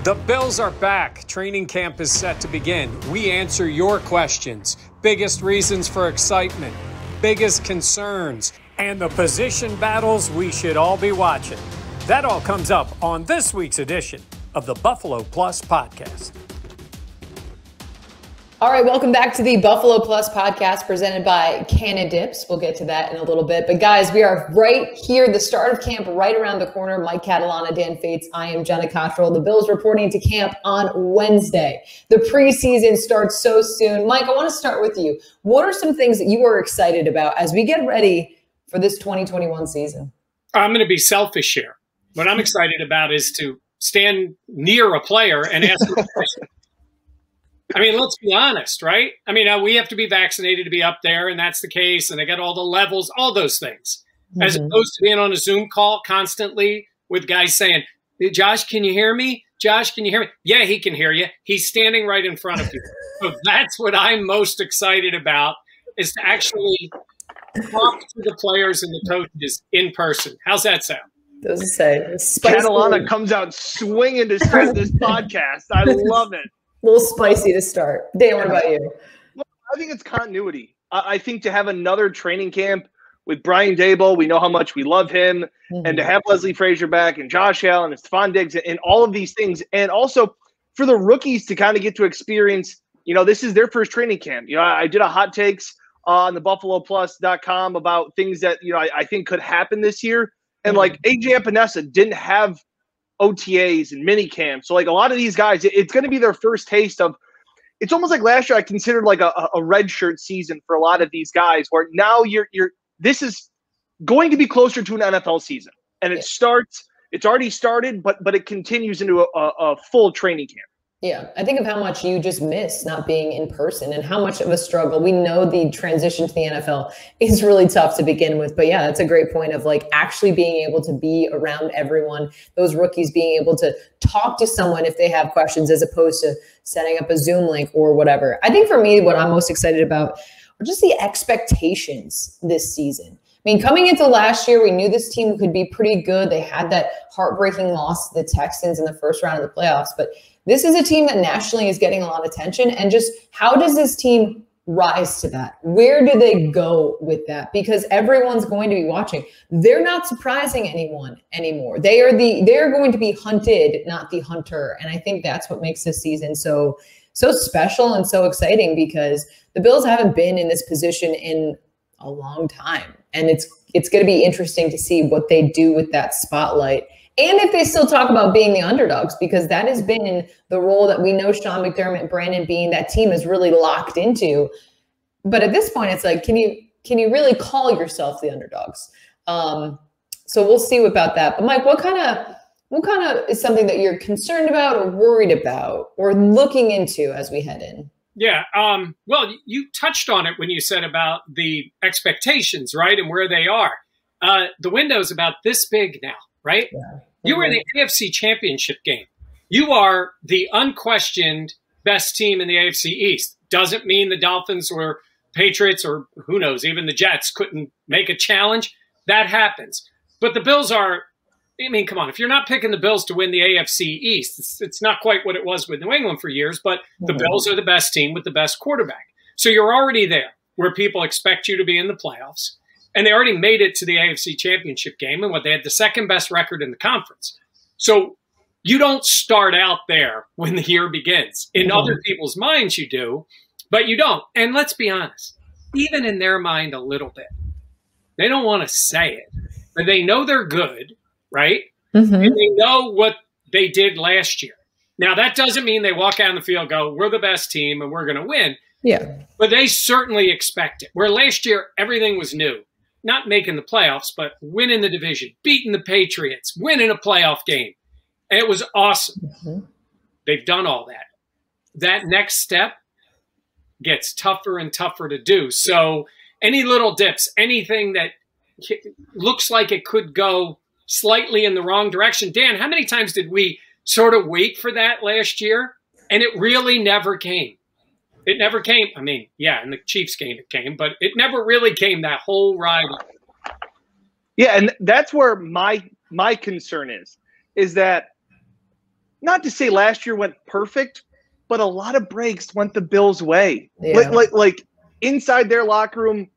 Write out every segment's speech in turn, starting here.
The Bills are back. Training camp is set to begin. We answer your questions. Biggest reasons for excitement, biggest concerns, and the position battles we should all be watching. That all comes up on this week's edition of the Buffalo Plus Podcast. All right, welcome back to the Buffalo Plus Podcast presented by Canna Dips. We'll get to that in a little bit. But guys, we are right here, the start of camp right around the corner. Mike Catalana, Dan Fates, I am Jenna Cottrell. The Bills reporting to camp on Wednesday. The preseason starts so soon. Mike, I want to start with you. What are some things that you are excited about as we get ready for this 2021 season? I'm going to be selfish here. What I'm excited about is to stand near a player and ask him a question. I mean, let's be honest, right? I mean, we have to be vaccinated to be up there, and that's the case, and they got all the levels, all those things, as opposed to being on a Zoom call constantly with guys saying, hey, Josh, can you hear me? Josh, can you hear me? Yeah, he can hear you. He's standing right in front of you. So that's what I'm most excited about, is to actually talk to the players and the coaches in person. How's that sound? Doesn't say. Catalana comes out swinging to start this podcast. I love it. A little spicy to start. Dan, what about you? Well, I think it's continuity. I think to have another training camp with Brian Daboll, we know how much we love him, and to have Leslie Frazier back and Josh Allen and Stephon Diggs and all of these things, and also for the rookies to kind of get to experience, this is their first training camp. I did a hot takes on the BuffaloPlus.com about things that, I think could happen this year. And like AJ Epinesa didn't have OTAs and mini camps. So like a lot of these guys, it's going to be their first taste of, it's almost like last year I considered like a red shirt season for a lot of these guys, where now this is going to be closer to an NFL season. And it's already started, but it continues into a full training camp. Yeah, I think of how much you just miss not being in person and how much of a struggle. We know the transition to the NFL is really tough to begin with. But yeah, that's a great point of like actually being able to be around everyone, those rookies being able to talk to someone if they have questions, as opposed to setting up a Zoom link or whatever. I think for me, what I'm most excited about are just the expectations this season. I mean, coming into last year, we knew this team could be pretty good. They had that heartbreaking loss to the Texans in the first round of the playoffs. But this is a team that nationally is getting a lot of attention. And just how does this team rise to that? Where do they go with that? Because everyone's going to be watching. They're not surprising anyone anymore. They're going to be hunted, not the hunter. And I think that's what makes this season so special and so exciting, because the Bills haven't been in this position in a long time. And it's going to be interesting to see what they do with that spotlight. And if they still talk about being the underdogs, because that has been the role that we know Sean McDermott, Brandon Beane, that team is really locked into. But at this point, it's like, can you really call yourself the underdogs? So we'll see about that. But Mike, what kind of is something that you're concerned about or worried about or looking into as we head in? Yeah. Well, you touched on it when you said about the expectations, right? And where they are. The window's about this big now, right? Yeah. You were in the AFC Championship game. You are the unquestioned best team in the AFC East. Doesn't mean the Dolphins or Patriots or who knows, even the Jets couldn't make a challenge. That happens. But the Bills are, I mean, come on. If you're not picking the Bills to win the AFC East, it's not quite what it was with New England for years, but the Bills are the best team with the best quarterback. So you're already there where people expect you to be in the playoffs. And they already made it to the AFC Championship game, and they had the second best record in the conference. So you don't start out there when the year begins. In other people's minds you do, but you don't. And let's be honest, even in their mind a little bit. They don't want to say it, but they know they're good, right? And they know what they did last year. Now, that doesn't mean they walk out on the field and go, we're the best team and we're going to win. Yeah. But they certainly expect it. Where last year, everything was new. Not making the playoffs, but winning the division, beating the Patriots, winning a playoff game. And it was awesome. They've done all that. That next step gets tougher and tougher to do. So any little dips, anything that looks like it could go slightly in the wrong direction. Dan, how many times did we sort of wait for that last year? And it really never came. It never came. I mean, yeah, in the Chiefs game it came, but it never really came that whole ride. Yeah, and that's where my concern is that not to say last year went perfect, but a lot of breaks went the Bills' way. Yeah. Like inside their locker room,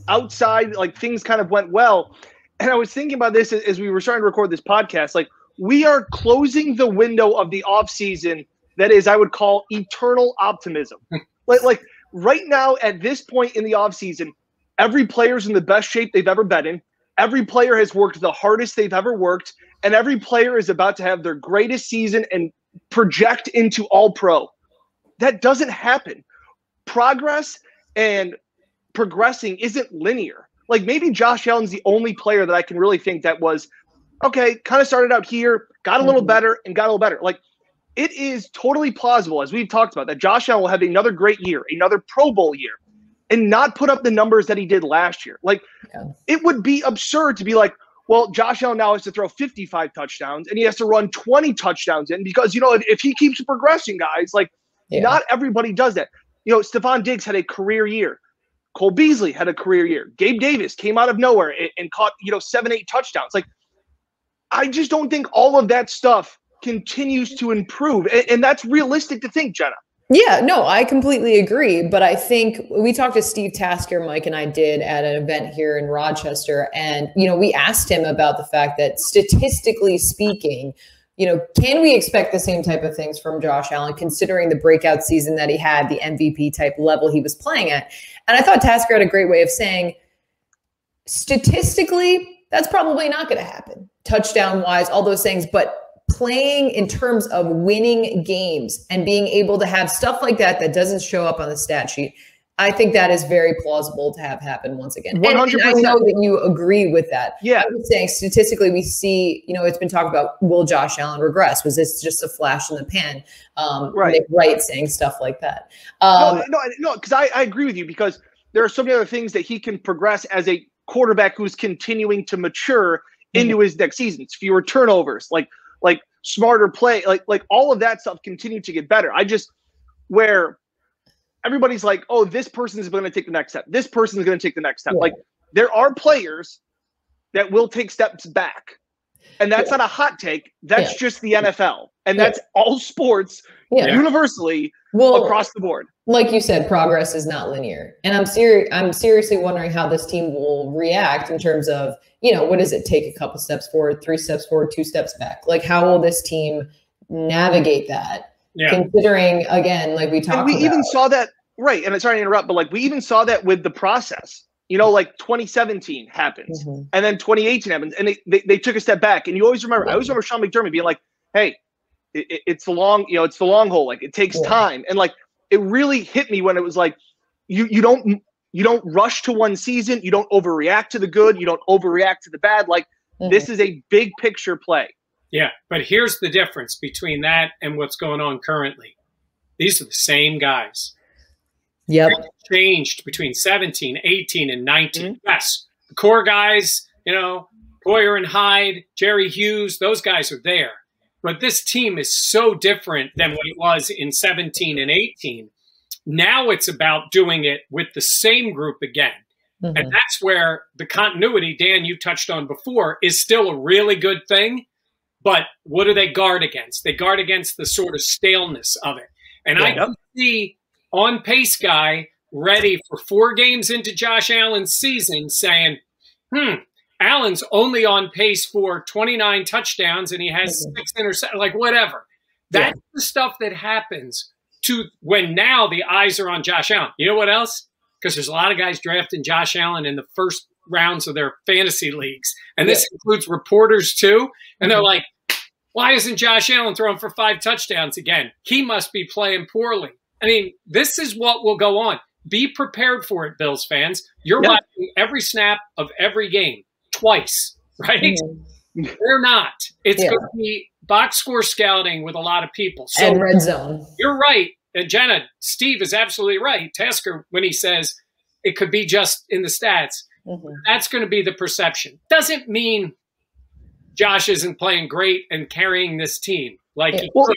outside, like things kind of went well. And I was thinking about this as we were starting to record this podcast. Like, we are closing the window of the offseason that is, I would call, eternal optimism. like right now, at this point in the offseason, every player's in the best shape they've ever been in. Every player has worked the hardest they've ever worked, and every player is about to have their greatest season and project into All-Pro. That doesn't happen. Progress and progressing isn't linear. Like, maybe Josh Allen's the only player that I can really think that was, okay, kind of started out here, got a little better, and got a little better. Like, it is totally plausible, as we've talked about, that Josh Allen will have another great year, another Pro Bowl year, and not put up the numbers that he did last year. Like, it would be absurd to be like, well, Josh Allen now has to throw 55 touchdowns and he has to run 20 touchdowns in because, if he keeps progressing, guys, like, not everybody does that. Stephon Diggs had a career year. Cole Beasley had a career year. Gabe Davis came out of nowhere and caught, 7-8 touchdowns. Like, I just don't think all of that stuff continues to improve. And that's realistic to think, Jenna. Yeah, no, I completely agree. But I think we talked to Steve Tasker, Mike and I did, at an event here in Rochester. And, we asked him about the fact that statistically speaking, can we expect the same type of things from Josh Allen, considering the breakout season that he had, the MVP type level he was playing at? And I thought Tasker had a great way of saying, statistically, that's probably not going to happen, touchdown wise, all those things. But playing in terms of winning games and being able to have stuff like that doesn't show up on the stat sheet, I think that is very plausible to have happen once again. 100%. And I know that you agree with that. Yeah. I was saying statistically, we see, it's been talked about, will Josh Allen regress? Was this just a flash in the pan? Right. Nick Wright saying stuff like that. No, because I agree with you, because there are so many other things that he can progress as a quarterback who's continuing to mature into his next season. It's fewer turnovers, like smarter play, like all of that stuff continue to get better. Where everybody's like, oh, this person is going to take the next step. This person is going to take the next step. Yeah. Like, there are players that will take steps back. And that's not a hot take. That's just the NFL. And that's all sports universally across the board. Like you said, progress is not linear. And I'm seriously wondering how this team will react in terms of, what does it take? A couple steps forward, 3 steps forward, 2 steps back? Like, how will this team navigate that? Yeah. Considering, again, like we talked about. We even saw that, right, and I'm sorry to interrupt, but like we even saw that with the process. Like 2017 happens, and then 2018 happens, and they took a step back. And you always remember, I always remember Sean McDermott being like, hey, it's the long, it's the long haul. Like, it takes time. And like, it really hit me when it was like, you don't rush to one season. You don't overreact to the good. You don't overreact to the bad. Like, this is a big picture play. Yeah, but here's the difference between that and what's going on currently. These are the same guys. Yep. Changed between 17, 18, and 19. Yes, the core guys, Poyer and Hyde, Jerry Hughes, those guys are there. But this team is so different than what it was in 17 and 18. Now it's about doing it with the same group again. And that's where the continuity, Dan, you touched on before, is still a really good thing. But what do they guard against? They guard against the sort of staleness of it. And I can see on-pace guy ready for 4 games into Josh Allen's season saying, Allen's only on pace for 29 touchdowns and he has 6 interceptions, like whatever. That's the stuff that happens to when now the eyes are on Josh Allen. You know what else? Because there's a lot of guys drafting Josh Allen in the first rounds of their fantasy leagues. And this includes reporters too. And they're like, why isn't Josh Allen throwing for 5 touchdowns again? He must be playing poorly. I mean, this is what will go on. Be prepared for it, Bills fans. You're watching every snap of every game twice, right? They're not. It's going to be box score scouting with a lot of people. So and red zone. You're right. And Jenna, Steve is absolutely right. Tasker, when he says it could be just in the stats, that's going to be the perception. Doesn't mean Josh isn't playing great and carrying this team like he could,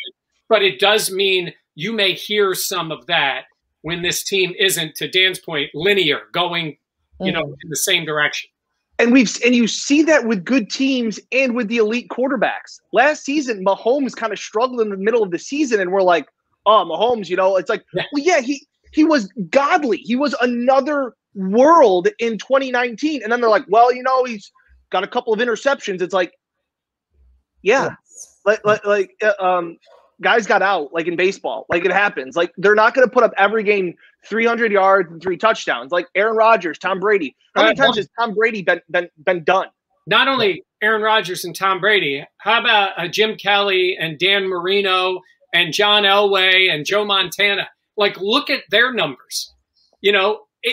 but it does mean you may hear some of that when this team isn't, to Dan's point, linear, going, in the same direction. And you see that with good teams and with the elite quarterbacks. Last season, Mahomes kind of struggled in the middle of the season, and we're like, oh, Mahomes, it's like, well, yeah, he was godly. He was another world in 2019. And then they're like, well, he's got a couple of interceptions. It's like, yeah, guys got out, like in baseball, like it happens. Like they're not going to put up every game 300 yards and 3 touchdowns. Like Aaron Rodgers, Tom Brady. How many times has Tom Brady been done? Not only Aaron Rodgers and Tom Brady. How about Jim Kelly and Dan Marino and John Elway and Joe Montana? Like, look at their numbers.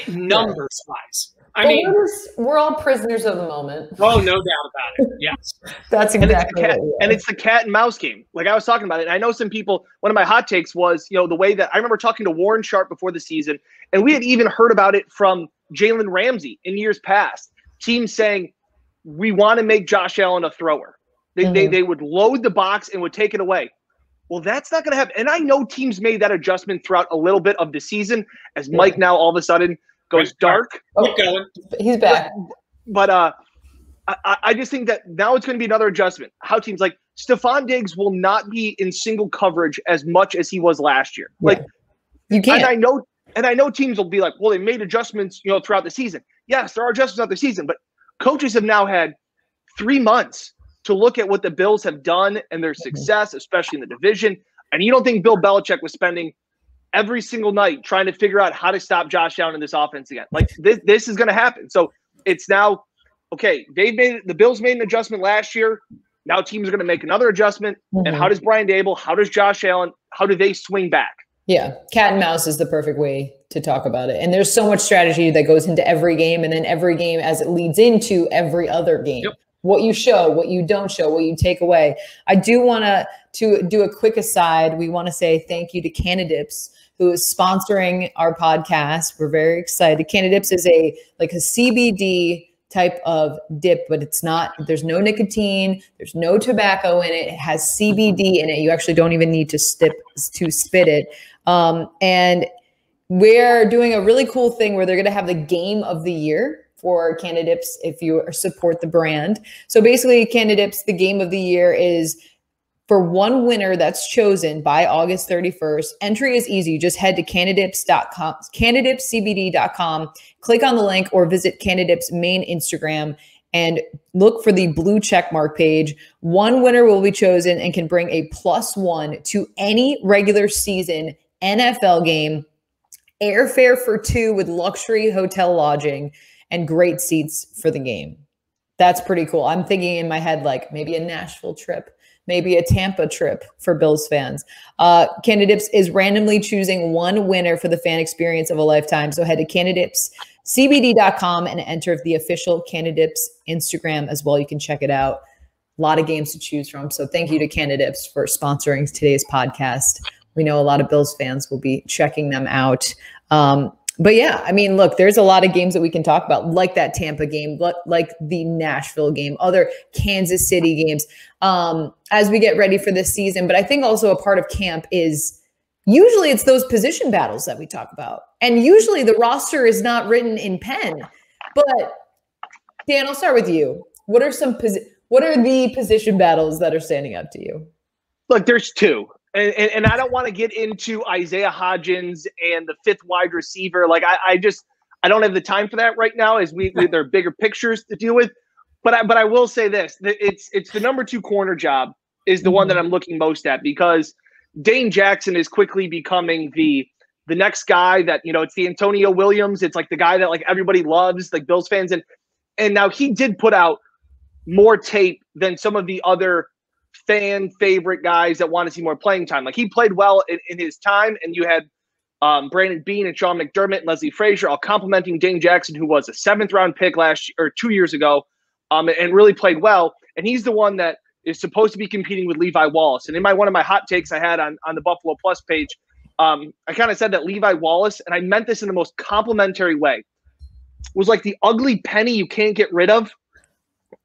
Numbers wise. I mean, we're all prisoners of the moment. Oh, no doubt about it. Yes. That's exactly and it's the cat and mouse game. Like I was talking about it. And I know some people, one of my hot takes was, the way that I remember talking to Warren Sharp before the season, and we had even heard about it from Jalen Ramsey in years past. Teams saying, we want to make Josh Allen a thrower. They would load the box and would take it away. Well, that's not going to happen. And I know teams made that adjustment throughout a little bit of the season as Mike now all of a sudden goes dark. Keep going. He's back. But I just think that now it's going to be another adjustment. How teams like Stephon Diggs will not be in single coverage as much as he was last year. Like you can't. And I know teams will be like, well, they made adjustments, throughout the season. Yes, there are adjustments throughout the season, but coaches have now had 3 months to look at what the Bills have done and their success, especially in the division. And you don't think Bill Belichick was spending every single night trying to figure out how to stop Josh Allen in this offense again? Like this is going to happen. So it's now, okay, the Bills made an adjustment last year. Now teams are going to make another adjustment. And how does Brian Dable, how does Josh Allen, how do they swing back? Yeah, cat and mouse is the perfect way to talk about it. And there's so much strategy that goes into every game, and then every game as it leads into every other game. Yep. What you show, what you don't show, what you take away. I do want to do a quick aside. We want to say thank you to Canadips, who is sponsoring our podcast. We're very excited. Canadips is a CBD type of dip, but it's not, there's no nicotine, there's no tobacco in it. It has CBD in it. You actually don't even need to spit it. And we're doing a really cool thing where they're going to have the game of the year for Canadips if you support the brand. So basically Canadips, the game of the year is for one winner that's chosen by August 31st. Entry is easy. You just head to canadips.com, canadipscbd.com, click on the link or visit Canadips' main Instagram and look for the blue check mark page. One winner will be chosen and can bring a +1 to any regular season NFL game, airfare for 2 with luxury hotel lodging, and great seats for the game. That's pretty cool. I'm thinking in my head, like maybe a Nashville trip, maybe a Tampa trip for Bills fans. Canadips is randomly choosing one winner for the fan experience of a lifetime. So head to canadipscbd.com and enter the official Canadips Instagram as well. You can check it out. A lot of games to choose from. So thank you to Canadips for sponsoring today's podcast. We know a lot of Bills fans will be checking them out. But yeah, I mean, look, there's a lot of games that we can talk about, like that Tampa game, like the Nashville game, other Kansas City games, as we get ready for this season. But I think also a part of camp is usually it's those position battles that we talk about. And usually the roster is not written in pen. But Dan, I'll start with you. What are the position battles that are standing out to you? Look, there's 2. And I don't want to get into Isaiah Hodgins and the 5th wide receiver. Like I don't have the time for that right now, as there are bigger pictures to deal with. But I will say this: it's the number 2 corner job is the one that I'm looking most at, because Dane Jackson is quickly becoming the next guy that, it's the Antonio Williams. It's like the guy that like everybody loves, like Bills fans, and now he did put out more tape than some of the other fan favorite guys that want to see more playing time. Like he played well in his time, and you had Brandon Beane and Sean McDermott and Leslie Frazier all complimenting Dane Jackson, who was a 7th round pick 2 years ago, and really played well. And he's the one that is supposed to be competing with Levi Wallace. And in one of my hot takes I had on the Buffalo Plus page, I kind of said that Levi Wallace, and I meant this in the most complimentary way, was like the ugly penny you can't get rid of.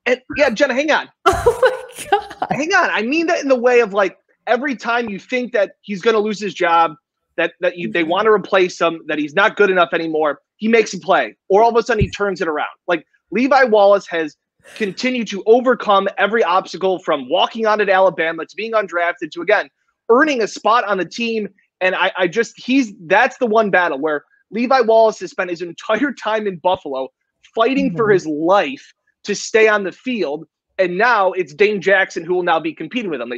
And yeah, Jenna, hang on. Oh my God. Hang on. I mean that in the way of like every time you think that he's going to lose his job, that they want to replace him, that he's not good enough anymore, he makes a play, or all of a sudden he turns it around. Like Levi Wallace has continued to overcome every obstacle from walking on at Alabama to being undrafted to, again, earning a spot on the team. And that's the one battle where Levi Wallace has spent his entire time in Buffalo fighting for his life to stay on the field. And now it's Dane Jackson who will now be competing with him.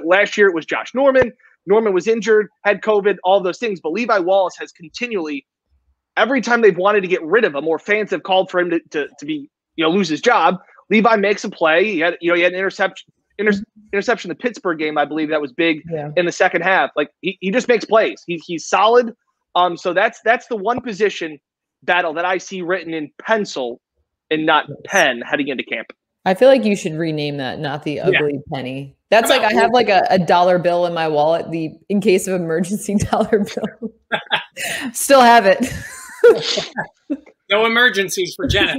Last year it was Josh Norman. Norman was injured, had COVID, all those things. But Levi Wallace has continually, every time they've wanted to get rid of him or fans have called for him to be, lose his job, Levi makes a play. He had an interception in the Pittsburgh game, I believe that was big in the second half. Like he just makes plays. He's solid. So that's the one position battle that I see written in pencil and not pen heading into camp. I feel like you should rename that, not the ugly penny. That's like I have like a dollar bill in my wallet, the in case of emergency dollar bill. Still have it. No emergencies for Jenna.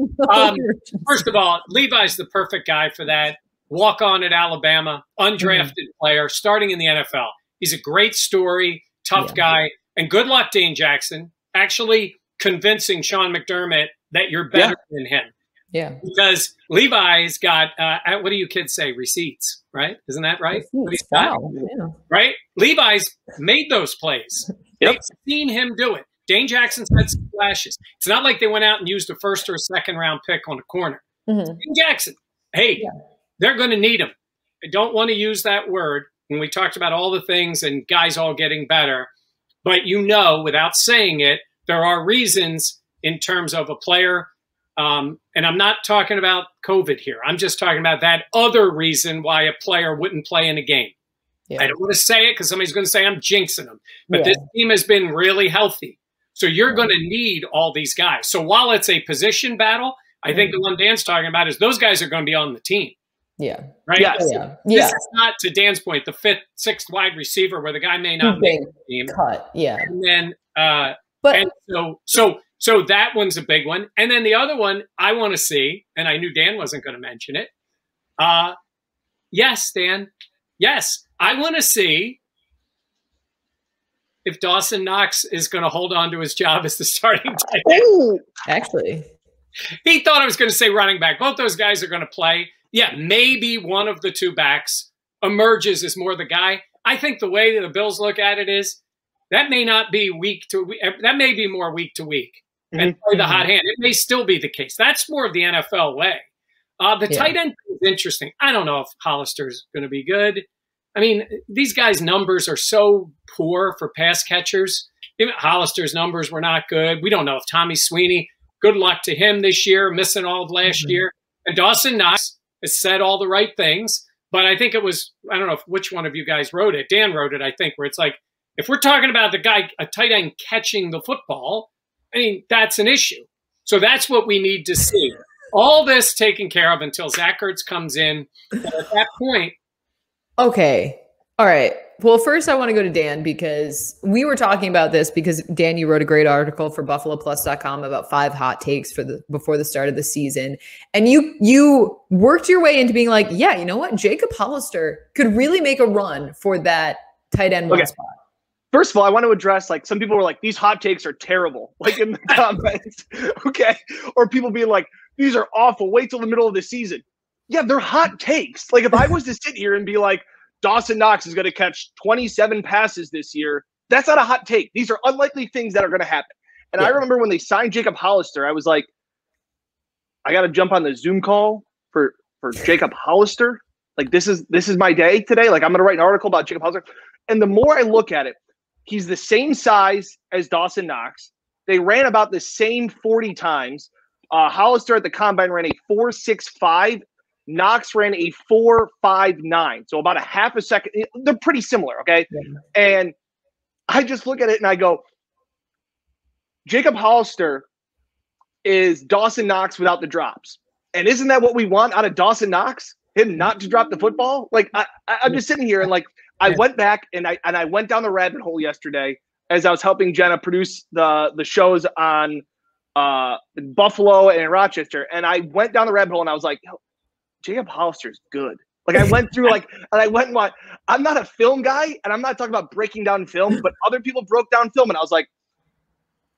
First of all, Levi's the perfect guy for that. Walk on at Alabama, undrafted player, starting in the NFL. He's a great story, tough guy. And good luck, Dane Jackson, actually convincing Sean McDermott that you're better than him. Yeah. Because Levi's got, what do you kids say? Receipts, right? Isn't that right? Wow. Yeah. Right? Levi's made those plays. They've seen him do it. Dane Jackson's had some flashes. It's not like they went out and used a first or a second round pick on a corner. Dane Jackson, they're going to need him. I don't want to use that word when we talked about all the things and guys all getting better. But without saying it, there are reasons in terms of a player. And I'm not talking about COVID here. I'm just talking about that other reason why a player wouldn't play in a game. Yeah. I don't want to say it because somebody's going to say I'm jinxing them. But this team has been really healthy. So you're going to need all these guys. So while it's a position battle, I think the one Dan's talking about is those guys are going to be on the team. Yeah. Right? Yes. This is not, to Dan's point, the fifth, sixth wide receiver where the guy may not make the team. Cut. Yeah. And then, so that one's a big one. And then the other one I want to see, and I knew Dan wasn't going to mention it. Yes, Dan. Yes. I want to see if Dawson Knox is going to hold on to his job as the starting tight end. Actually. He thought I was going to say running back. Both those guys are going to play. Yeah, maybe one of the two backs emerges as more the guy. I think the way that the Bills look at it is that may not be that may be more week to week and play the hot hand. It may still be the case. That's more of the NFL way. The tight end is interesting. I don't know if Hollister's going to be good. I mean, these guys' numbers are so poor for pass catchers. Even Hollister's numbers were not good. We don't know if Tommy Sweeney, good luck to him this year, missing all of last year. And Dawson Knox has said all the right things. But I think it was, I don't know which one of you guys wrote it. Dan wrote it, I think, where it's like, if we're talking about the guy, a tight end catching the football, I mean, that's an issue. So that's what we need to see. All this taken care of until Zach Ertz comes in. But at that point. Okay. All right. Well, first I want to go to Dan because we were talking about this because Dan, you wrote a great article for BuffaloPlus.com about 5 hot takes before the start of the season. And you worked your way into being like, yeah, you know what? Jacob Hollister could really make a run for that tight end one spot. First of all, I want to address, like, some people were like, these hot takes are terrible, like in the comments. Okay. Or people being like, these are awful. Wait till the middle of the season. Yeah, they're hot takes. Like, if I was to sit here and be like, Dawson Knox is going to catch 27 passes this year, that's not a hot take. These are unlikely things that are going to happen. And I remember when they signed Jacob Hollister, I was like, I got to jump on the Zoom call for Jacob Hollister. Like, this is my day today. Like, I'm going to write an article about Jacob Hollister. And the more I look at it, he's the same size as Dawson Knox. They ran about the same 40 times. Hollister at the combine ran a 4.65. Knox ran a 4.59, so about a half a second. They're pretty similar, okay? Yeah. And I just look at it and I go, Jacob Hollister is Dawson Knox without the drops. And isn't that what we want out of Dawson Knox? Him not to drop the football? Like, I'm just sitting here and, like, I went back and I went down the rabbit hole yesterday as I was helping Jenna produce the shows on Buffalo and Rochester. And I went down the rabbit hole and I was like, Jacob Hollister's good. Like, I went through, like, and I went and watched. I'm not a film guy, and I'm not talking about breaking down film, but other people broke down film, and I was like,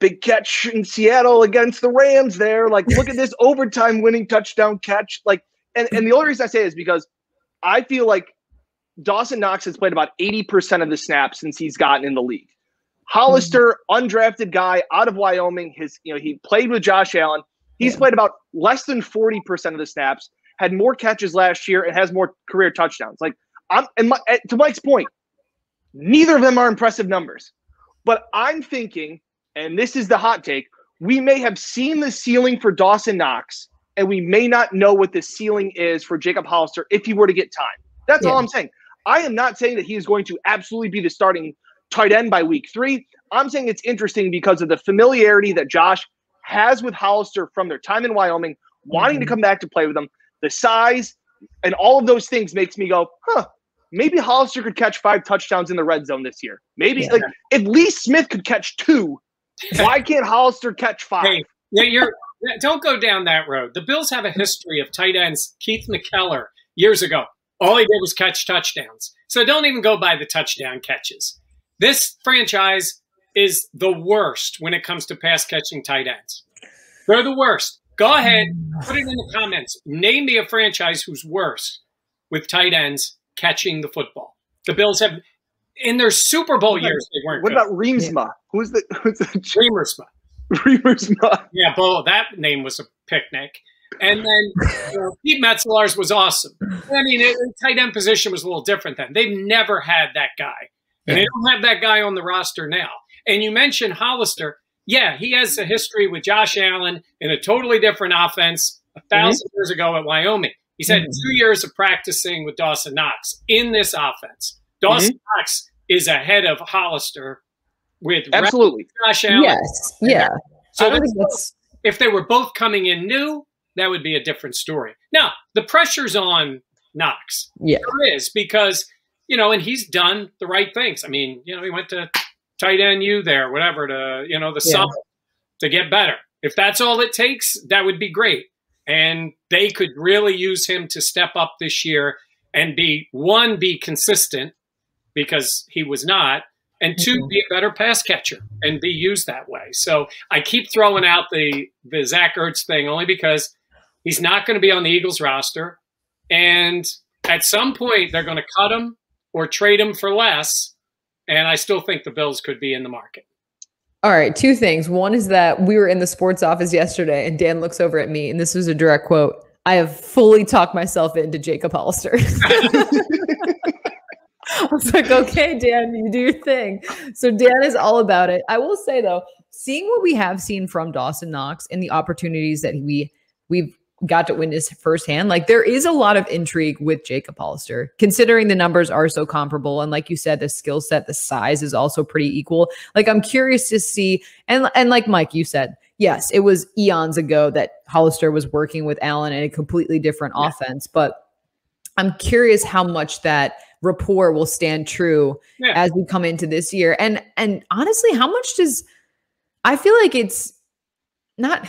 big catch in Seattle against the Rams there. Like, look at this overtime winning touchdown catch. Like, and the only reason I say it is because I feel like Dawson Knox has played about 80% of the snaps since he's gotten in the league. Hollister, undrafted guy out of Wyoming, he played with Josh Allen. He's played about less than 40% of the snaps, had more catches last year, and has more career touchdowns. Like, to Mike's point, neither of them are impressive numbers. But I'm thinking, and this is the hot take, we may have seen the ceiling for Dawson Knox, and we may not know what the ceiling is for Jacob Hollister if he were to get time. That's all I'm saying. I am not saying that he is going to absolutely be the starting tight end by week 3. I'm saying it's interesting because of the familiarity that Josh has with Hollister from their time in Wyoming, wanting to come back to play with him, the size, and all of those things makes me go, maybe Hollister could catch 5 touchdowns in the red zone this year. Maybe if Lee Smith could catch 2, why can't Hollister catch 5? Hey, don't go down that road. The Bills have a history of tight ends. Keith McKellar years ago, all he did was catch touchdowns. So don't even go by the touchdown catches. This franchise is the worst when it comes to pass catching tight ends. They're the worst. Go ahead, put it in the comments. Name me a franchise who's worse with tight ends catching the football. The Bills have, in their Super Bowl years, they weren't good. What about Reemsma? Who's the Reemersma. Reemersma. Yeah, that name was a picnic. And then Pete Metzelaars was awesome. I mean, the tight end position was a little different then. They've never had that guy. And they don't have that guy on the roster now. And you mentioned Hollister. Yeah, he has a history with Josh Allen in a totally different offense 1,000 years ago at Wyoming. He's had 2 years of practicing with Dawson Knox in this offense. Dawson Knox is ahead of Hollister with Josh Allen. Yes, yeah. So if they were both coming in new, that would be a different story. Now, the pressure's on Knox. Yeah. There is because, and he's done the right things. I mean, he went to tight end U there, whatever, to, the summer to get better. If that's all it takes, that would be great. And they could really use him to step up this year and be consistent because he was not, and 2, be a better pass catcher and be used that way. So I keep throwing out the Zach Ertz thing only because he's not going to be on the Eagles roster. And at some point, they're going to cut him or trade him for less. And I still think the Bills could be in the market. All right, 2 things. One is that we were in the sports office yesterday, and Dan looks over at me, and this was a direct quote. I have fully talked myself into Jacob Hollister. I was like, okay, Dan, you do your thing. So Dan is all about it. I will say, though, seeing what we have seen from Dawson Knox and the opportunities that we've got to witness firsthand, like there is a lot of intrigue with Jacob Hollister, considering the numbers are so comparable. And like you said, the skill set, the size is also pretty equal. Like I'm curious to see, and like Mike, you said, yes, it was eons ago that Hollister was working with Allen in a completely different offense, but I'm curious how much that rapport will stand true as we come into this year. And honestly, how much I feel like it's not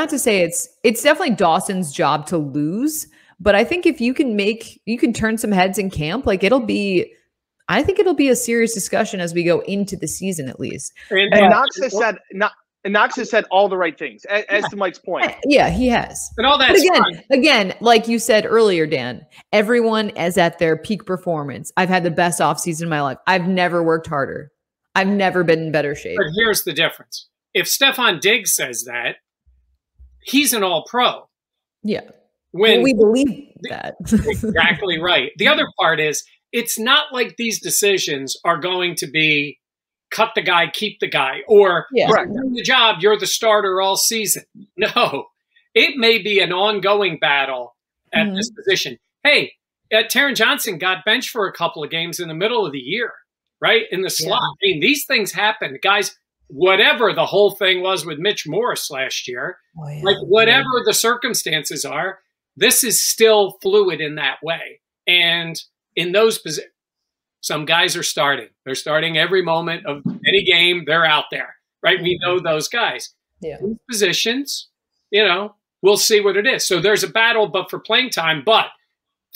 to say it's definitely Dawson's job to lose, but I think if you can turn some heads in camp, like I think it'll be a serious discussion as we go into the season, at least. And Knox has said all the right things, as to Mike's point. Yeah, he has. And all that. Again, like you said earlier, Dan, everyone is at their peak performance. I've had the best offseason in my life. I've never worked harder. I've never been in better shape. But here's the difference. If Stefon Diggs says that, he's an all-pro. Yeah. When we believe that. Exactly right. The other part is, it's not like these decisions are going to be cut the guy, keep the guy, or win the job, you're the starter all season. No. It may be an ongoing battle at this position. Hey, Taron Johnson got benched for a couple of games in the middle of the year, right? In the slot. I mean, these things happen. Guys, whatever the whole thing was with Mitch Morse last year, like whatever the circumstances are, this is still fluid in that way. And in those positions, some guys are starting. They're starting every moment of any game. They're out there, right? We know those guys. Yeah. These positions, we'll see what it is. So there's a battle, but for playing time. But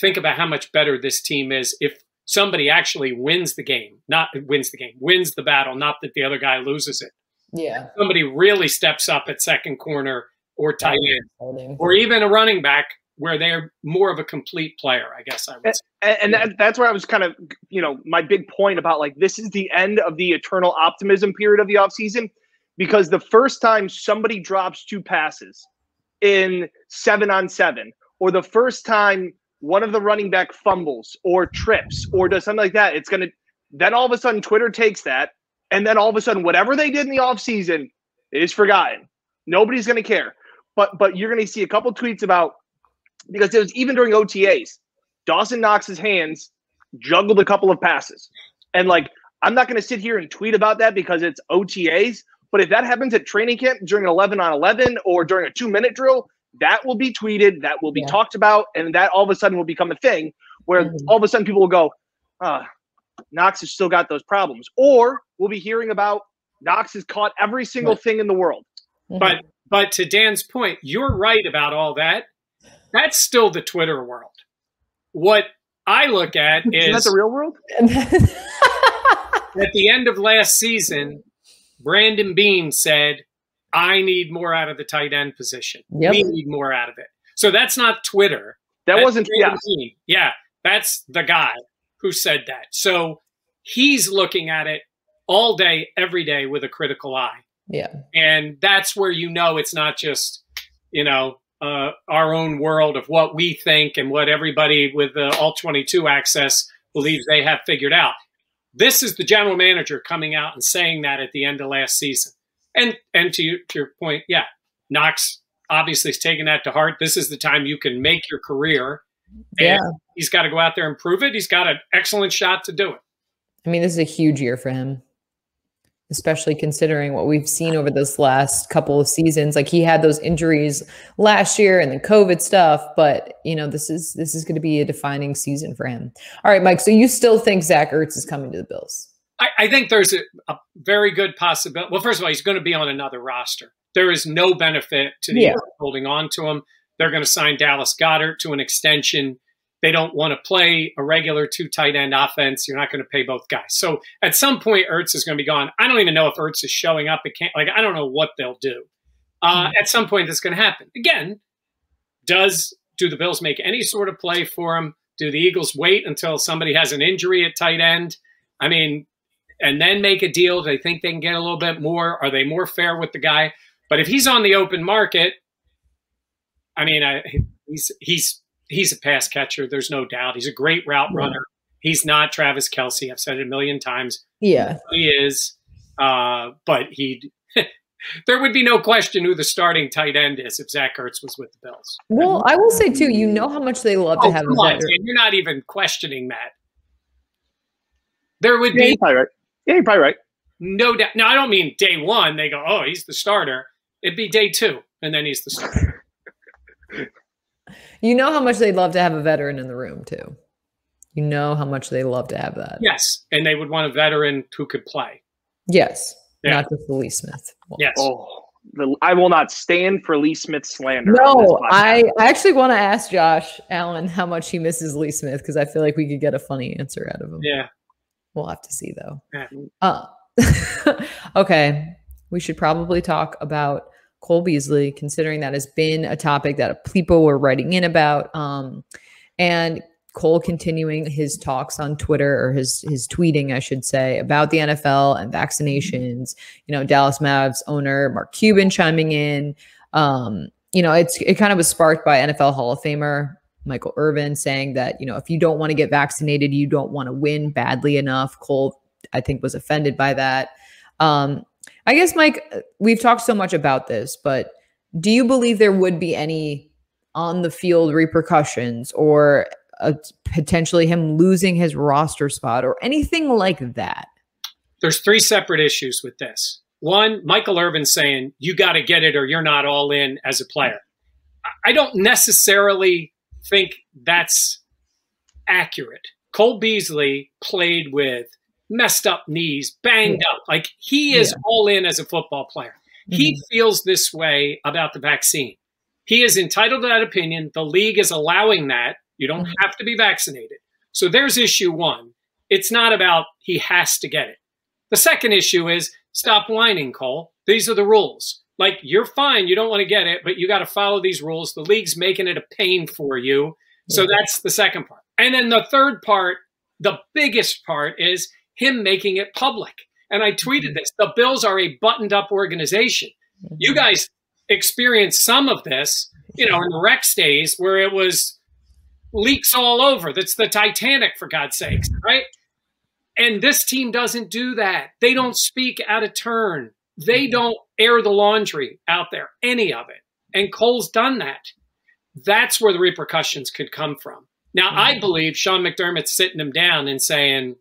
think about how much better this team is if somebody actually wins the battle, not that the other guy loses it. Yeah. Somebody really steps up at second corner or tight end, or even a running back where they're more of a complete player, I guess I would say. And that's where I was kind of, my big point about, like, this is the end of the eternal optimism period of the offseason, because the first time somebody drops 2 passes in 7-on-7, or the first time one of the running back fumbles or trips or does something like that, then all of a sudden Twitter takes that, and then all of a sudden whatever they did in the offseason is forgotten. Nobody's going to care. But you're going to see a couple tweets about, because it was even during OTAs, Dawson Knox's hands juggled a couple of passes. And, like, I'm not going to sit here and tweet about that because it's OTAs, but if that happens at training camp during an 11-on-11 or during a 2-minute drill, that will be tweeted, that will be talked about, and that all of a sudden will become a thing where all of a sudden people will go, Knox has still got those problems. Or we'll be hearing about Knox has caught every single thing in the world. But to Dan's point, you're right about all that. That's still the Twitter world. What I look at is that the real world? At the end of last season, Brandon Beane said, I need more out of the tight end position. Yep. We need more out of it. So that's not Twitter. That wasn't Beane. Yeah, that's the guy who said that. So he's looking at it all day, every day with a critical eye. Yeah. And that's where it's not just, our own world of what we think and what everybody with the All-22 access believes they have figured out. This is the general manager coming out and saying that at the end of last season. And to your point, Knox obviously is taking that to heart. This is the time you can make your career. And he's got to go out there and prove it. He's got an excellent shot to do it. I mean, this is a huge year for him, especially considering what we've seen over this last couple of seasons. Like, he had those injuries last year and the COVID stuff, but this is going to be a defining season for him. All right, Mike. So you still think Zach Ertz is coming to the Bills? I think there's a very good possibility. Well, first of all, he's going to be on another roster. There is no benefit to the Eagles holding on to him. They're going to sign Dallas Goedert to an extension. They don't want to play a regular 2 tight end offense. You're not going to pay both guys. So at some point, Ertz is going to be gone. I don't even know if Ertz is showing up. I don't know what they'll do. At some point, that's going to happen. Again, do the Bills make any sort of play for him? Do the Eagles wait until somebody has an injury at tight end? I mean, and then make a deal? Do they think they can get a little bit more? Are they more fair with the guy? But if he's on the open market, I mean, he's a pass catcher. There's no doubt. He's a great route runner. He's not Travis Kelce. I've said it a million times. Yeah, he is. But there would be no question who the starting tight end is if Zach Ertz was with the Bills. Well, I will say too, how much they love to have come on, you're not even questioning that. There would be. You're probably right. Yeah, you're probably right. No doubt. No, I don't mean day 1. They go, oh, he's the starter. It'd be day 2, and then he's the starter. How much they'd love to have a veteran in the room too. How much they love to have that. Yes, and they would want a veteran who could play. Yes, not just Lee Smith. Well, yes. I will not stand for Lee Smith slander. No, I actually want to ask Josh Allen how much he misses Lee Smith, because I feel like we could get a funny answer out of him. Yeah. We'll have to see, though. Yeah. Okay. We should probably talk about Cole Beasley, considering that has been a topic that people were writing in about. And Cole continuing his talks on Twitter, or his tweeting, I should say, about the NFL and vaccinations. Dallas Mavs owner Mark Cuban chiming in. It kind of was sparked by NFL Hall of Famer Michael Irvin saying that, if you don't want to get vaccinated, you don't want to win badly enough. Cole, I think, was offended by that. I guess, Mike, we've talked so much about this, but do you believe there would be any on the field repercussions, or potentially him losing his roster spot or anything like that? There's 3 separate issues with this. One, Michael Irvin saying, you got to get it or you're not all in as a player. I don't necessarily think that's accurate. Cole Beasley played with messed up knees, banged up. Like, he is all in as a football player. He feels this way about the vaccine. He is entitled to that opinion. The league is allowing that. You don't have to be vaccinated. So there's issue 1. It's not about he has to get it. The second issue is stop whining, Cole. These are the rules. Like, you're fine. You don't want to get it, but you got to follow these rules. The league's making it a pain for you. So that's the second part. And then the third part, the biggest part, is him making it public. And I tweeted this. The Bills are a buttoned-up organization. You guys experienced some of this, in the Rex days where it was leaks all over. That's the Titanic, for God's sakes, right? And this team doesn't do that. They don't speak out of turn. They don't air the laundry out there, any of it. And Cole's done that. That's where the repercussions could come from. Now, I believe Sean McDermott's sitting him down and saying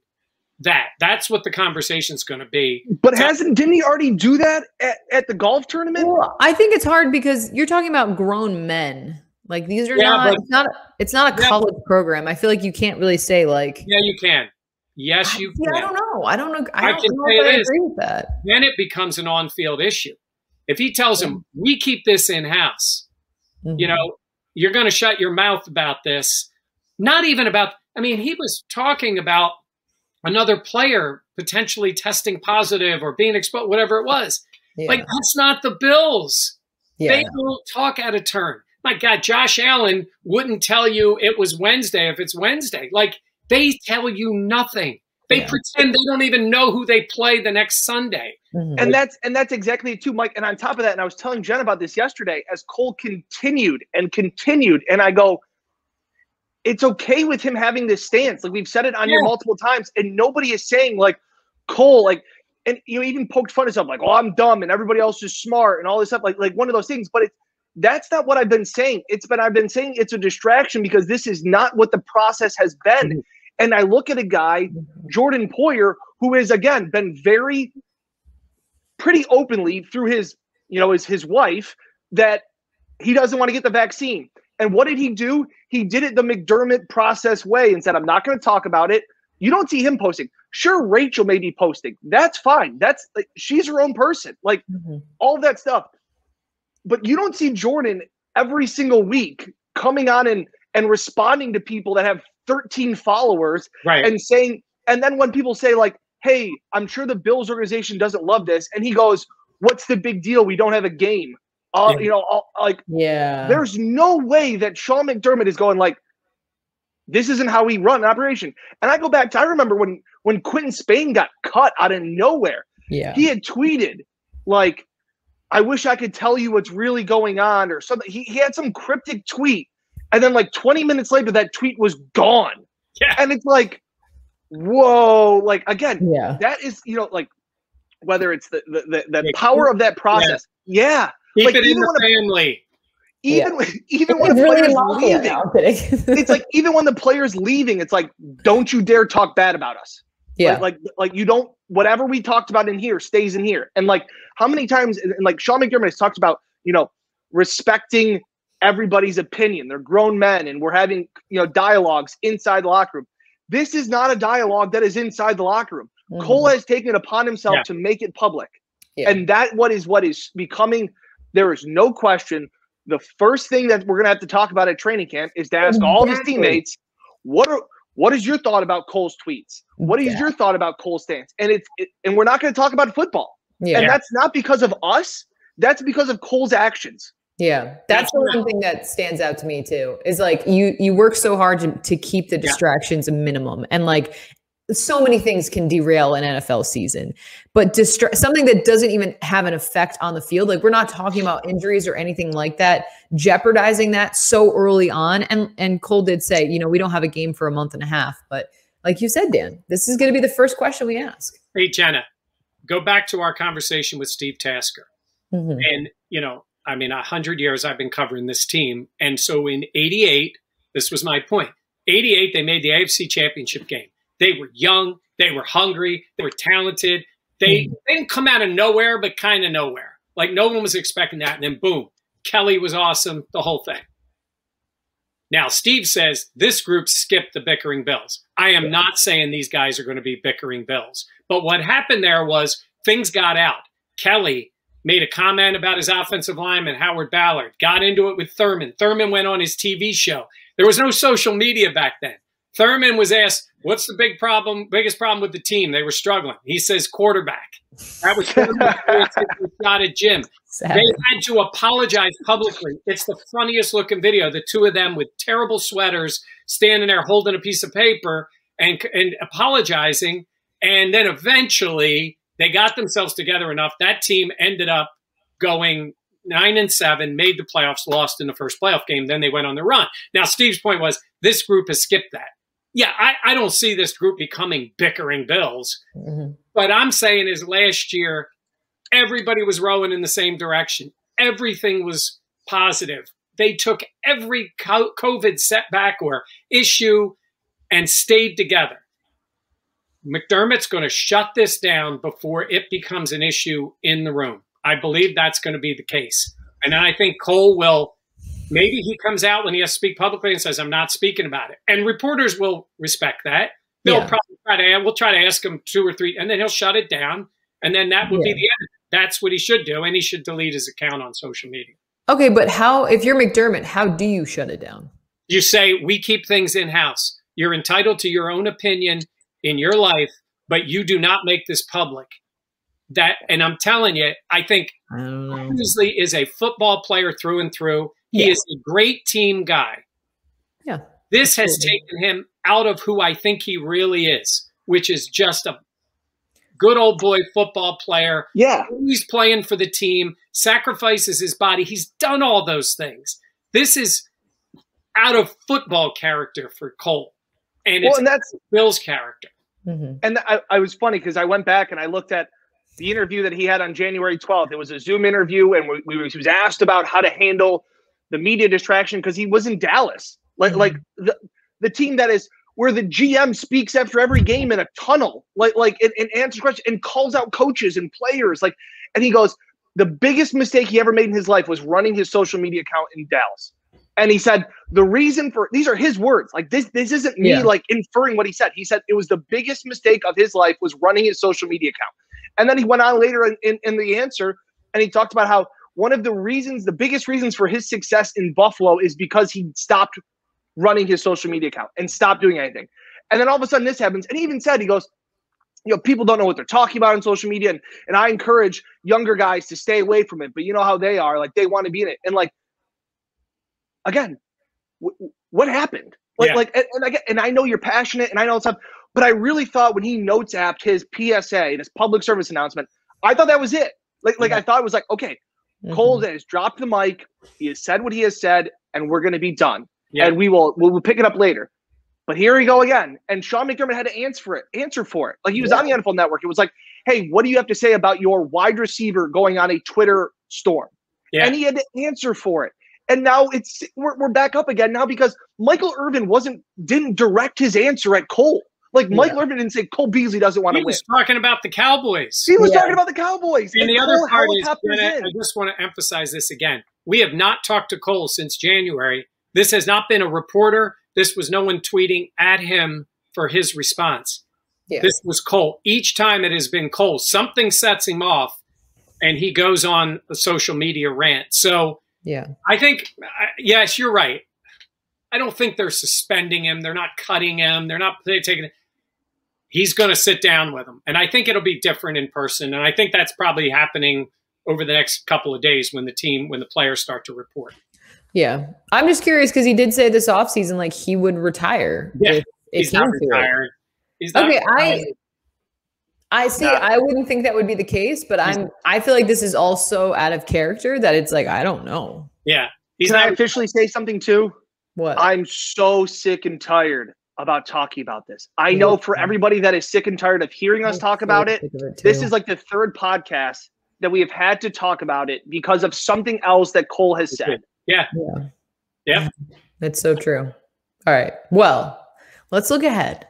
that's what the conversation's going to be. But didn't he already do that at the golf tournament? Well, I think it's hard because you're talking about grown men. Like, these are it's not a college program. I feel like you can't really say like. Yeah, you can. Yes, you can. I don't know. I don't know if I agree with that. Then it becomes an on-field issue. If he tells him, we keep this in-house, you're going to shut your mouth about this. Not even about, he was talking about another player potentially testing positive or being exposed, whatever it was. Yeah. Like, that's not the Bills. Yeah. They don't talk out of turn. My God, Josh Allen wouldn't tell you it was Wednesday if it's Wednesday. Like, they tell you nothing. They pretend they don't even know who they play the next Sunday. And that's exactly it too, Mike. And on top of that, and I was telling Jenna about this yesterday, as Cole continued, and I go, it's okay with him having this stance. Like, we've said it on here multiple times, and nobody is saying like Cole, like, and even poked fun at stuff like, oh, I'm dumb and everybody else is smart and all this stuff, like one of those things. But that's not what I've been saying. I've been saying it's a distraction because this is not what the process has been. And I look at a guy, Jordan Poyer, who has, again, been pretty openly through his wife that he doesn't want to get the vaccine. And what did he do? He did it the McDermott process way and said, I'm not going to talk about it. You don't see him posting. Sure, Rachel may be posting. That's fine. That's like, she's her own person. Like, all that stuff. But you don't see Jordan every single week coming on and responding to people that have 13 followers and saying, and then when people say like, hey, I'm sure the Bills organization doesn't love this. And he goes, what's the big deal? We don't have a game. There's no way that Sean McDermott is going like, this isn't how we run an operation. And I go back to, I remember when Quentin Spain got cut out of nowhere, he had tweeted like, I wish I could tell you what's really going on or something. He had some cryptic tweet. And then like 20 minutes later, that tweet was gone. Yeah. And it's like, whoa, like, again, that is, like, whether it's the power of that process. Yeah. Keep like, it in the family. Even when the player's leaving, it's like, even when the player's leaving, it's like, don't you dare talk bad about us. Yeah. Like you don't, whatever we talked about in here stays in here. And like, how many times, and like Sean McDermott has talked about, respecting everybody's opinion. They're grown men and we're having, dialogues inside the locker room. This is not a dialogue that is inside the locker room. Cole has taken it upon himself to make it public. Yeah. And what is becoming, there is no question. The first thing that we're going to have to talk about at training camp is to ask all of his teammates, what is your thought about Cole's tweets? What is your thought about Cole's stance? And and we're not going to talk about football. Yeah. And that's not because of us. That's because of Cole's actions. Yeah, that's the one thing that stands out to me too, is like you work so hard to keep the distractions a minimum. And like so many things can derail an NFL season, but something that doesn't even have an effect on the field. Like, we're not talking about injuries or anything like that, jeopardizing that so early on. And Cole did say, we don't have a game for a month and a half, but like you said, Dan, this is going to be the first question we ask. Hey, Jenna, go back to our conversation with Steve Tasker. And, 100 years I've been covering this team. And so in 88, this was my point. 88, they made the AFC Championship game. They were young. They were hungry. They were talented. They didn't come out of nowhere, but kind of nowhere. Like, no one was expecting that. And then, boom, Kelly was awesome, the whole thing. Now, Steve says this group skipped the bickering Bills. I am not saying these guys are going to be bickering Bills. But what happened there was things got out. Kelly made a comment about his offensive lineman, Howard Ballard, got into it with Thurman. Thurman went on his TV show. There was no social media back then. Thurman was asked, what's the biggest problem with the team? They were struggling. He says quarterback. That was Thurman's shot at Jim. They had to apologize publicly. It's the funniest looking video. The two of them with terrible sweaters standing there holding a piece of paper and apologizing. And then eventually they got themselves together enough. That team ended up going 9-7, made the playoffs, lost in the first playoff game. Then they went on the run. Now, Steve's point was this group has skipped that. Yeah, I don't see this group becoming bickering Bills. Mm-hmm. But I'm saying is last year, everybody was rowing in the same direction. Everything was positive. They took every COVID setback or issue and stayed together. McDermott's going to shut this down before it becomes an issue in the room. I believe that's going to be the case. And I think Cole will, maybe he comes out when he has to speak publicly and says, I'm not speaking about it. And reporters will respect that. They'll probably we'll try to ask him 2 or 3, and then he'll shut it down. And then that would be the end. That's what he should do. And he should delete his account on social media. Okay, but if you're McDermott, how do you shut it down? You say, we keep things in-house. You're entitled to your own opinion in your life, but you do not make this public. And I'm telling you, I think Beasley is a football player through and through. He is a great team guy. Yeah. This has taken him out of who I think he really is, which is just a good old boy football player. Yeah. He's playing for the team, sacrifices his body. He's done all those things. This is out of football character for Cole. And that's Bill's character. Mm-hmm. And I was funny because I went back and I looked at the interview that he had on January 12th. It was a Zoom interview, and he was asked about how to handle the media distraction because he was in Dallas. Like the team that is where the GM speaks after every game in a tunnel, and answers questions and calls out coaches and players. And he goes, the biggest mistake he ever made in his life was running his social media account in Dallas. And he said, the reason for, these are his words. This isn't me inferring what he said. He said it was the biggest mistake of his life was running his social media account. And then he went on later in the answer, and he talked about how one of the biggest reasons for his success in Buffalo is because he stopped running his social media account and stopped doing anything. And then all of a sudden this happens. And he even said, he goes, people don't know what they're talking about on social media. And I encourage younger guys to stay away from it. But you know how they are, they want to be in it. And again, what happened? And I know you're passionate and I know it's stuff, but I really thought when he notes apped his PSA, this public service announcement, I thought that was it. I thought it was okay, Cole has dropped the mic. He has said what he has said, and we're going to be done. Yeah. And we'll pick it up later. But here we go again. And Sean McDermott had to answer for it. He was on the NFL Network. It was hey, what do you have to say about your wide receiver going on a Twitter storm? Yeah. And he had to answer for it. And now we're back up again now because Michael Irvin didn't direct his answer at Cole. Michael Irvin didn't say Cole Beasley doesn't want to win. He was talking about the Cowboys. He was talking about the Cowboys. And the other part is, I just want to emphasize this again. We have not talked to Cole since January. This has not been a reporter. This was no one tweeting at him for his response. Yeah. This was Cole. Each time it has been Cole, something sets him off, and he goes on a social media rant. So I think, yes, you're right. I don't think they're suspending him. They're not cutting him. They're not taking it. He's going to sit down with him. And I think it'll be different in person. And I think that's probably happening over the next couple of days when the players start to report. Yeah. I'm just curious because he did say this offseason, he would retire. Yeah. He's not retired. He's not retired. I see. No. I wouldn't think that would be the case, but I feel like this is also out of character that it's I don't know. Yeah. Can I officially say something too? What? I'm so sick and tired about talking about this. I know for everybody that is sick and tired of hearing us talk about it, this is the third podcast that we have had to talk about it because of something else that Cole has said. Yeah. That's so true. All right. Well, let's look ahead.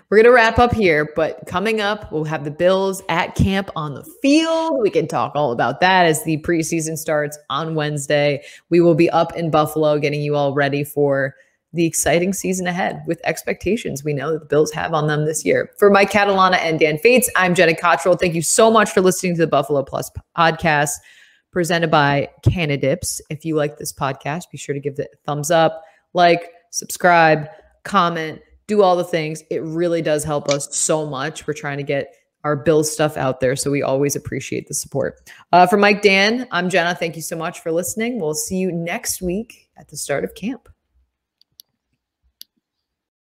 We're going to wrap up here, but coming up, we'll have the Bills at camp on the field. We can talk all about that as the preseason starts on Wednesday. We will be up in Buffalo getting you all ready for the exciting season ahead with expectations we know that the Bills have on them this year. For Mike Catalana and Dan Fates, I'm Jenna Cottrell. Thank you so much for listening to the Buffalo Plus podcast presented by Canadips. If you like this podcast, be sure to give it a thumbs up, subscribe, comment, do all the things. It really does help us so much. We're trying to get our Bills stuff out there, so we always appreciate the support. For Mike, Dan, I'm Jenna. Thank you so much for listening. We'll see you next week at the start of camp.